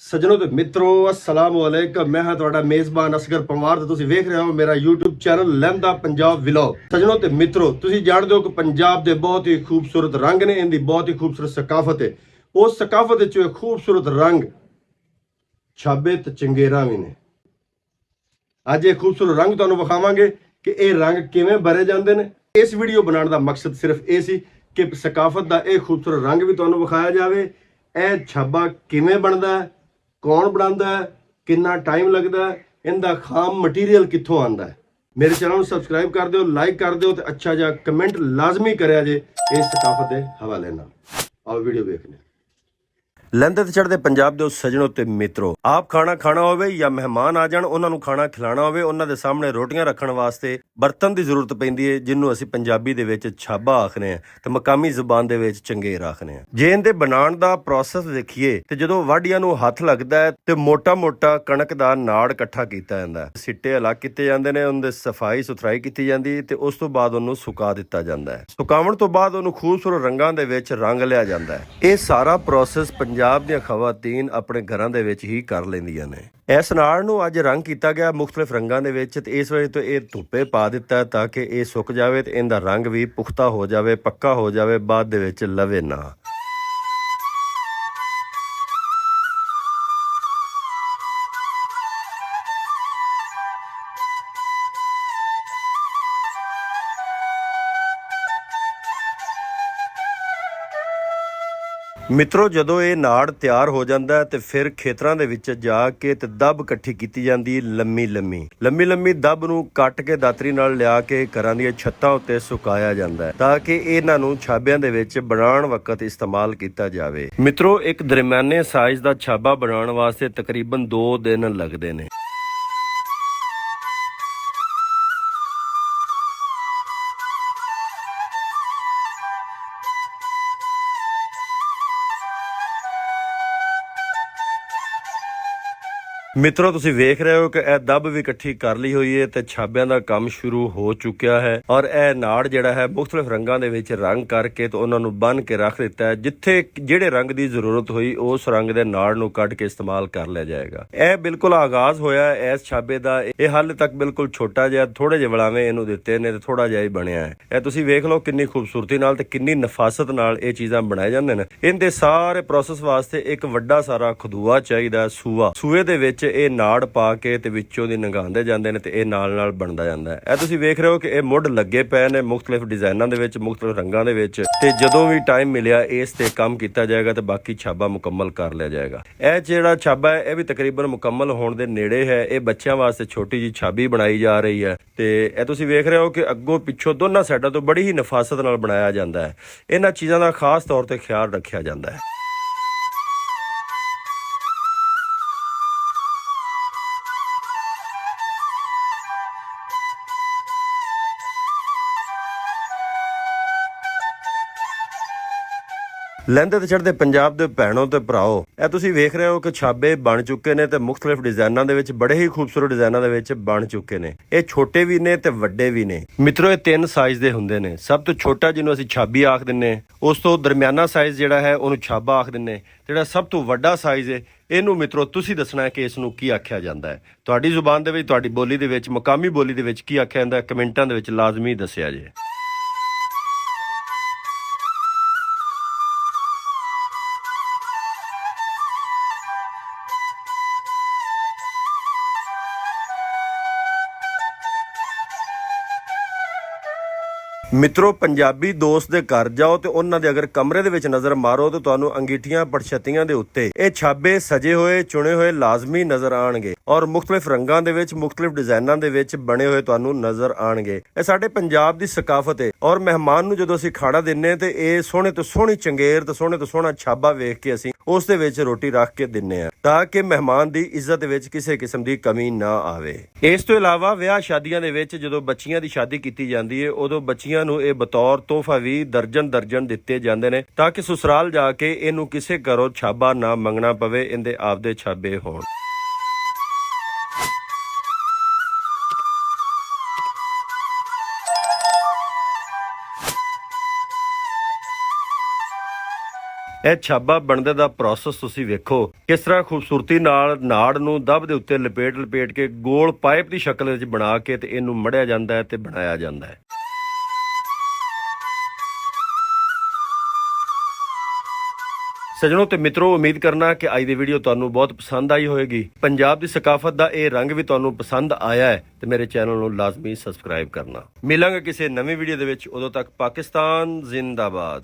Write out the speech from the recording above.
ਸੱਜਣੋ ਤੇ ਮਿੱਤਰੋ ਅਸਲਾਮ ਵਾਲੇਕਮ। ਮੈਂ ਹਾਂ ਤੁਹਾਡਾ ਮੇਜ਼ਬਾਨ ਅਸਗਰ ਪਵਾਰ ਤੇ ਤੁਸੀਂ ਵੇਖ ਰਹੇ ਹੋ ਮੇਰਾ YouTube ਚੈਨਲ ਲਹਿੰਦਾ ਪੰਜਾਬ ਵਲੌਗ। ਸੱਜਣੋ ਤੇ ਮਿੱਤਰੋ, ਤੁਸੀਂ ਜਾਣਦੇ ਹੋ ਕਿ ਪੰਜਾਬ ਦੇ ਬਹੁਤ ਹੀ ਖੂਬਸੂਰਤ ਰੰਗ ਨੇ, ਇਹਦੀ ਬਹੁਤ ਹੀ ਖੂਬਸੂਰਤ ਸਕਾਫਤ ਹੈ। ਉਸ ਸਕਾਫਤ ਵਿੱਚ ਇੱਕ ਖੂਬਸੂਰਤ ਰੰਗ ਛਾਬੇ ਤੇ ਚੰਗੇਰਾਂ ਵੀ ਨੇ। ਅੱਜ ਇਹ ਖੂਬਸੂਰਤ ਰੰਗ ਤੁਹਾਨੂੰ ਵਿਖਾਵਾਂਗੇ ਕਿ ਇਹ ਰੰਗ ਕਿਵੇਂ ਭਰੇ ਜਾਂਦੇ ਨੇ। ਇਸ ਵੀਡੀਓ ਬਣਾਉਣ ਦਾ ਮਕਸਦ ਸਿਰਫ ਇਹ ਸੀ ਕਿ ਸਕਾਫਤ ਦਾ ਇਹ ਖੂਬਸੂਰਤ ਰੰਗ ਵੀ ਤੁਹਾਨੂੰ ਵਿਖਾਇਆ ਜਾਵੇ। ਇਹ ਛਾਬਾ ਕਿਵੇਂ ਬਣਦਾ ਹੈ, ਕੌਣ ਬਣਾਉਂਦਾ ਹੈ, ਕਿੰਨਾ ਟਾਈਮ ਲੱਗਦਾ ਹੈ, ਇਹਦਾ ਖਾਮ ਮਟੀਰੀਅਲ ਕਿੱਥੋਂ ਆਉਂਦਾ ਹੈ। ਮੇਰੇ ਚੈਨਲ ਨੂੰ ਸਬਸਕ੍ਰਾਈਬ ਕਰ ਦਿਓ, ਲਾਈਕ ਕਰ ਦਿਓ ਤੇ ਅੱਛਾ ਜਿਹਾ ਕਮੈਂਟ ਲਾਜ਼ਮੀ ਕਰਿਆ ਜੇ ਇਸ ਸਕਾਫਤ ਦੇ ਹਵਾਲੇ ਨਾਲ। ਆਓ ਵੀਡੀਓ ਵੇਖਦੇ ਹਾਂ। ਲਹਿੰਦੇ ਤੇ ਚੜ੍ਹਦੇ ਪੰਜਾਬ ਦੇ ਸੱਜਣੋ ਤੇ ਮਿੱਤਰੋ, ਆਪ ਖਾਣਾ ਹੋਵੇ ਜਾਂ ਮਹਿਮਾਨ ਆ ਜਾਣ, ਉਹਨਾਂ ਨੂੰ ਖਾਣਾ ਖਿਲਾਣਾ ਹੋਵੇ, ਉਹਨਾਂ ਦੇ ਸਾਹਮਣੇ ਰੋਟੀਆਂ ਰੱਖਣ ਵਾਸਤੇ ਬਰਤਨ ਦੀ ਜ਼ਰੂਰਤ ਪੈਂਦੀ ਹੈ, ਜਿਹਨੂੰ ਅਸੀਂ ਪੰਜਾਬੀ ਦੇ ਵਿੱਚ ਛਾਬਾ ਆਖਦੇ ਹਾਂ ਤੇ ਮਕਾਮੀ ਜ਼ੁਬਾਨ ਦੇ ਵਿੱਚ ਚੰਗੇਰ ਆਖਦੇ ਹਾਂ। ਜੇ ਇਹਦੇ ਬਣਾਉਣ ਦਾ ਪ੍ਰੋਸੈਸ ਦੇਖੀਏ ਤੇ ਜਦੋਂ ਵਾਢੀਆਂ ਨੂੰ ਹੱਥ ਲੱਗਦਾ ਹੈ ਤੇ ਮੋਟਾ ਕਣਕ ਦਾ ਨਾੜ ਇਕੱਠਾ ਕੀਤਾ ਜਾਂਦਾ ਹੈ, ਸਿੱਟੇ ਅਲੱਗ ਕੀਤੇ ਜਾਂਦੇ ਨੇ, ਉਹਨਾਂ ਦੀ ਸਫਾਈ ਸੁਥਰਾਈ ਕੀਤੀ ਜਾਂਦੀ ਤੇ ਉਸ ਤੋਂ ਬਾਅਦ ਉਹਨੂੰ ਸੁਕਾ ਦਿੱਤਾ ਜਾਂਦਾ ਹੈ। ਸੁਕਾਉਣ ਤੋਂ ਬਾਅਦ ਉਹਨੂੰ ਖੂਬਸੂਰਤ ਰੰਗਾਂ ਦੇ ਵਿੱਚ ਰੰਗ ਲਿਆ ਜਾਂਦਾ ਹੈ। ਇਹ ਸਾਰਾ ਪ੍ਰੋਸੈਸ ਪੰਜਾਬ ਦੀਆਂ ਖਵਾਤੀਨ ਆਪਣੇ ਘਰਾਂ ਦੇ ਵਿੱਚ ਹੀ ਕਰ ਲੈਂਦੀਆਂ ਨੇ। ਇਸ ਨਾੜ ਨੂੰ ਅੱਜ ਰੰਗ ਕੀਤਾ ਗਿਆ ਮੁxtਲਿਫ ਰੰਗਾਂ ਦੇ ਵਿੱਚ ਤੇ ਇਸ ਵਜ੍ਹਾ ਤੋਂ ਇਹ ਧੁੱਪੇ ਪਾ ਦਿੱਤਾ ਤਾਂ ਕਿ ਇਹ ਸੁੱਕ ਜਾਵੇ ਤੇ ਇਹਦਾ ਰੰਗ ਵੀ ਪੁਖਤਾ ਹੋ ਜਾਵੇ, ਪੱਕਾ ਹੋ ਜਾਵੇ, ਬਾਅਦ ਦੇ ਵਿੱਚ ਲਵੇ ਨਾ। ਮਿੱਤਰੋ, ਜਦੋਂ ਇਹ ਨਾੜ ਤਿਆਰ ਹੋ ਜਾਂਦਾ ਹੈ ਤੇ ਫਿਰ ਖੇਤਰਾਂ ਦੇ ਵਿੱਚ ਜਾ ਕੇ ਤੇ ਦੱਬ ਇਕੱਠੀ ਕੀਤੀ ਜਾਂਦੀ ਲੰਮੀ ਦੱਬ ਨੂੰ ਕੱਟ ਕੇ ਦਾਤਰੀ ਨਾਲ ਲਿਆ ਕੇ ਘਰਾਂ ਦੀਆਂ ਛੱਤਾਂ ਉੱਤੇ ਸੁਕਾਇਆ ਜਾਂਦਾ ਹੈ ਤਾਂ ਕਿ ਇਹਨਾਂ ਨੂੰ ਛਾਬਿਆਂ ਦੇ ਵਿੱਚ ਬਣਾਉਣ ਵਕਤ ਇਸਤੇਮਾਲ ਕੀਤਾ ਜਾਵੇ। ਮਿੱਤਰੋ, ਇੱਕ ਦਰਮਿਆਨੇ ਸਾਈਜ਼ ਦਾ ਛਾਬਾ ਬਣਾਉਣ ਵਾਸਤੇ ਤਕਰੀਬਨ 2 ਦਿਨ ਲੱਗਦੇ ਨੇ। ਮਿੱਤਰੋ, ਤੁਸੀਂ ਵੇਖ ਰਹੇ ਹੋ ਕਿ ਇਹ ਦੱਬ ਵੀ ਇਕੱਠੀ ਕਰ ਲਈ ਹੋਈ ਹੈ ਤੇ ਛਾਬਿਆਂ ਦਾ ਕੰਮ ਸ਼ੁਰੂ ਹੋ ਚੁੱਕਿਆ ਹੈ ਔਰ ਇਹ ਨਾੜ ਜਿਹੜਾ ਹੈ ਮੁxtਲਿਫ ਰੰਗਾਂ ਦੇ ਵਿੱਚ ਰੰਗ ਕਰਕੇ ਤੇ ਉਹਨਾਂ ਨੂੰ ਬੰਨ ਕੇ ਰੱਖ ਦਿੱਤਾ ਹੈ। ਜਿੱਥੇ ਜਿਹੜੇ ਰੰਗ ਦੀ ਜ਼ਰੂਰਤ ਹੋਈ ਉਸ ਰੰਗ ਦੇ ਨਾੜ ਨੂੰ ਕੱਢ ਕੇ ਇਸਤੇਮਾਲ ਕਰ ਲਿਆ ਜਾਏਗਾ। ਇਹ ਬਿਲਕੁਲ ਆਗਾਜ਼ ਹੋਇਆ ਹੈ ਇਸ ਛਾਬੇ ਦਾ। ਇਹ ਹਾਲੇ ਤੱਕ ਬਿਲਕੁਲ ਛੋਟਾ ਜਿਹਾ, ਥੋੜੇ ਜਿਹੇ ਵਲਾਵੇਂ ਇਹਨੂੰ ਦਿੱਤੇ ਨੇ ਤੇ ਥੋੜਾ ਜਿਹਾ ਹੀ ਬਣਿਆ ਹੈ। ਇਹ ਤੁਸੀਂ ਵੇਖ ਲਓ ਕਿੰਨੀ ਖੂਬਸੂਰਤੀ ਨਾਲ ਤੇ ਕਿੰਨੀ ਨਫਾਸਤ ਨਾਲ ਇਹ ਚੀਜ਼ਾਂ ਬਣਾਏ ਜਾਂਦੇ ਨੇ। ਇਹਦੇ ਸਾਰੇ ਪ੍ਰੋਸੈਸ ਵਾਸਤੇ ਇੱਕ ਵੱਡਾ ਸਾਰਾ ਖਦੂਆ ਚਾਹੀਦਾ, ਸੂਏ ਦੇ ਵਿੱਚ ਇਹ ਨਾੜ ਪਾ ਕੇ ਤੇ ਵਿੱਚੋਂ ਦੀ ਨੰਗਾਉਂਦੇ ਜਾਂਦੇ ਨੇ ਤੇ ਇਹ ਨਾਲ ਬਣਦਾ ਜਾਂਦਾ ਹੈ। ਇਹ ਤੁਸੀਂ ਵੇਖ ਰਹੇ ਹੋ ਕਿ ਇਹ ਮੁੱਢ ਲੱਗੇ ਪਏ ਨੇ ਮੁxtਲਿਫ ਡਿਜ਼ਾਈਨਾਂ ਦੇ ਵਿੱਚ, ਮੁxtਲਿਫ ਰੰਗਾਂ ਦੇ ਵਿੱਚ ਤੇ ਜਦੋਂ ਵੀ ਟਾਈਮ ਮਿਲਿਆ ਇਸ ਤੇ ਕੰਮ ਕੀਤਾ ਜਾਏਗਾ ਤੇ ਬਾਕੀ ਛਾਬਾ ਮੁਕੰਮਲ ਕਰ ਲਿਆ ਜਾਏਗਾ। ਇਹ ਜਿਹੜਾ ਛਾਬਾ ਹੈ ਇਹ ਵੀ ਤਕਰੀਬਨ ਮੁਕੰਮਲ ਹੋਣ ਦੇ ਨੇੜੇ ਹੈ। ਇਹ ਬੱਚਿਆਂ ਵਾਸਤੇ ਛੋਟੀ ਜੀ ਛਾਬੀ ਬਣਾਈ ਜਾ ਰਹੀ ਹੈ ਤੇ ਇਹ ਤੁਸੀਂ ਵੇਖ ਰਹੇ ਹੋ ਕਿ ਅੱਗੋਂ ਪਿੱਛੋਂ ਦੋਨਾਂ ਸਾਈਡਾਂ ਤੋਂ ਬੜੀ ਹੀ ਨਫਾਸਤ ਨਾਲ ਬਣਾਇਆ ਜਾਂਦਾ ਹੈ। ਇਹਨਾਂ ਚੀਜ਼ਾਂ ਦਾ ਖਾਸ ਤੌਰ ਤੇ ਖਿਆਲ ਰੱਖਿਆ ਜਾਂਦਾ ਹੈ। ਲਹਿੰਦੇ ਤੇ ਚੜ੍ਹਦੇ ਪੰਜਾਬ ਦੇ ਭੈਣੋ ਤੇ ਭਰਾਓ, ਇਹ ਤੁਸੀਂ ਵੇਖ ਰਹੇ ਹੋ ਕਿ ਛਾਬੇ ਬਣ ਚੁੱਕੇ ਨੇ ਤੇ ਮੁxtਲਿਫ ਡਿਜ਼ਾਈਨਾਂ ਦੇ ਵਿੱਚ, ਬੜੇ ਹੀ ਖੂਬਸੂਰਤ ਡਿਜ਼ਾਈਨਾਂ ਦੇ ਵਿੱਚ ਬਣ ਚੁੱਕੇ ਨੇ। ਇਹ ਛੋਟੇ ਵੀ ਨੇ ਤੇ ਵੱਡੇ ਵੀ ਨੇ। ਮਿੱਤਰੋ, ਇਹ 3 ਸਾਈਜ਼ ਦੇ ਹੁੰਦੇ ਨੇ। ਸਭ ਤੋਂ ਛੋਟਾ ਜਿਹਨੂੰ ਅਸੀਂ ਛਾਬੀ ਆਖ ਦਿੰਨੇ, ਉਸ ਤੋਂ ਦਰਮਿਆਨਾ ਸਾਈਜ਼ ਜਿਹੜਾ ਹੈ ਉਹਨੂੰ ਛਾਬਾ ਆਖ ਦਿੰਨੇ, ਜਿਹੜਾ ਸਭ ਤੋਂ ਵੱਡਾ ਸਾਈਜ਼ ਹੈ ਇਹਨੂੰ ਮਿੱਤਰੋ ਤੁਸੀਂ ਦੱਸਣਾ ਹੈ ਕਿ ਇਸ ਨੂੰ ਕੀ ਆਖਿਆ ਜਾਂਦਾ ਹੈ। ਤੁਹਾਡੀ ਜ਼ੁਬਾਨ ਦੇ ਵਿੱਚ, ਤੁਹਾਡੀ ਬੋਲੀ ਦੇ ਵਿੱਚ, ਮਕਾਮੀ ਬੋਲੀ ਦੇ ਵਿੱਚ ਕੀ ਆਖਿਆ ਜਾਂਦਾ ਹੈ, ਕਮੈਂਟਾਂ ਦੇ ਵਿੱਚ ਲਾਜ਼ਮੀ ਦੱਸਿਆ ਜੇ। ਮਿੱਤਰੋ, ਪੰਜਾਬੀ ਦੋਸਤ ਦੇ ਘਰ ਜਾਓ ਤੇ ਉਹਨਾਂ ਦੇ ਅਗਰ ਕਮਰੇ ਦੇ ਵਿੱਚ ਨਜ਼ਰ ਮਾਰੋ ਤਾਂ ਤੁਹਾਨੂੰ ਅੰਗੀਠੀਆਂ ਪੜਛੱਤੀਆਂ ਦੇ ਉੱਤੇ ਇਹ ਛਾਬੇ ਸਜੇ ਹੋਏ, ਚੁਣੇ ਹੋਏ ਲਾਜ਼ਮੀ ਨਜ਼ਰ ਆਣਗੇ ਔਰ ਮੁxtਲਿਫ ਰੰਗਾਂ ਦੇ ਵਿੱਚ, ਮੁxtਲਿਫ ਡਿਜ਼ਾਈਨਾਂ ਦੇ ਵਿੱਚ ਬਣੇ ਹੋਏ ਤੁਹਾਨੂੰ ਨਜ਼ਰ ਆਣਗੇ। ਇਹ ਸਾਡੇ ਪੰਜਾਬ ਦੀ ਸਕਾਫਤ ਹੈ ਔਰ ਮਹਿਮਾਨ ਨੂੰ ਜਦੋਂ ਅਸੀਂ ਖਾਣਾ ਦਿੰਨੇ ਤੇ ਇਹ ਸੋਹਣੇ ਤੋਂ ਸੋਹਣੀ ਚੰਗੇਰ ਤੇ ਸੋਹਣੇ ਤੋਂ ਸੋਹਣਾ ਛਾਬਾ ਵੇਖ ਕੇ ਅਸੀਂ ਉਸ ਦੇ ਵਿੱਚ ਰੋਟੀ ਰੱਖ ਕੇ ਦਿੰਨੇ ਆ ਤਾਂ ਕਿ ਮਹਿਮਾਨ ਦੀ ਇੱਜ਼ਤ ਵਿੱਚ ਕਿਸੇ ਕਿਸਮ ਦੀ ਕਮੀ ਨਾ ਆਵੇ। ਇਸ ਤੋਂ ਇਲਾਵਾ ਵਿਆਹ ਸ਼ਾਦੀਆਂ ਦੇ ਵਿੱਚ ਜਦੋਂ ਬੱਚੀਆਂ ਦੀ ਸ਼ਾਦੀ ਕੀਤੀ ਜਾਂਦੀ ਹੈ ਉਦੋਂ ਬੱਚੀਆਂ ਨੂੰ ਇਹ ਬਤੌਰ ਤੋਹਫਾ ਵੀ ਦਰਜਨ ਦਿੱਤੇ ਜਾਂਦੇ ਨੇ ਤਾਂ ਕਿ ਸਸੁਰਾਲ ਜਾ ਕੇ ਇਹਨੂੰ ਕਿਸੇ ਘਰੋਂ ਛਾਬਾ ਨਾ ਮੰਗਣਾ ਪਵੇ, ਇਹਦੇ ਆਪਦੇ ਛਾਬੇ ਹੋਣ। ਇਹ ਛਾਬਾ ਬਣਦੇ ਦਾ ਪ੍ਰੋਸੈਸ ਤੁਸੀਂ ਵੇਖੋ ਕਿਸ ਤਰ੍ਹਾਂ ਖੂਬਸੂਰਤੀ ਨਾਲ ਨਾੜ ਨੂੰ ਦਬ ਦੇ ਉੱਤੇ ਲਪੇਟ ਕੇ ਗੋਲ ਪਾਈਪ ਦੀ ਸ਼ਕਲ ਵਿੱਚ ਬਣਾ ਕੇ ਤੇ ਇਹਨੂੰ ਮੜਿਆ ਜਾਂਦਾ ਹੈ ਤੇ ਬਣਾਇਆ ਜਾਂਦਾ ਹੈ। ਸੱਜਣੋ ਤੇ ਮਿੱਤਰੋ, ਉਮੀਦ ਕਰਨਾ ਕਿ ਅੱਜ ਦੀ ਵੀਡੀਓ ਤੁਹਾਨੂੰ ਬਹੁਤ ਪਸੰਦ ਆਈ ਹੋਵੇਗੀ। ਪੰਜਾਬ ਦੀ ਸਕਾਫਤ ਦਾ ਇਹ ਰੰਗ ਵੀ ਤੁਹਾਨੂੰ ਪਸੰਦ ਆਇਆ ਹੈ ਤੇ ਮੇਰੇ ਚੈਨਲ ਨੂੰ ਲਾਜ਼ਮੀ ਸਬਸਕ੍ਰਾਈਬ ਕਰਨਾ। ਮਿਲਾਂਗੇ ਕਿਸੇ ਨਵੀਂ ਵੀਡੀਓ ਦੇ ਵਿੱਚ, ਉਦੋਂ ਤੱਕ ਪਾਕਿਸਤਾਨ ਜ਼ਿੰਦਾਬਾਦ।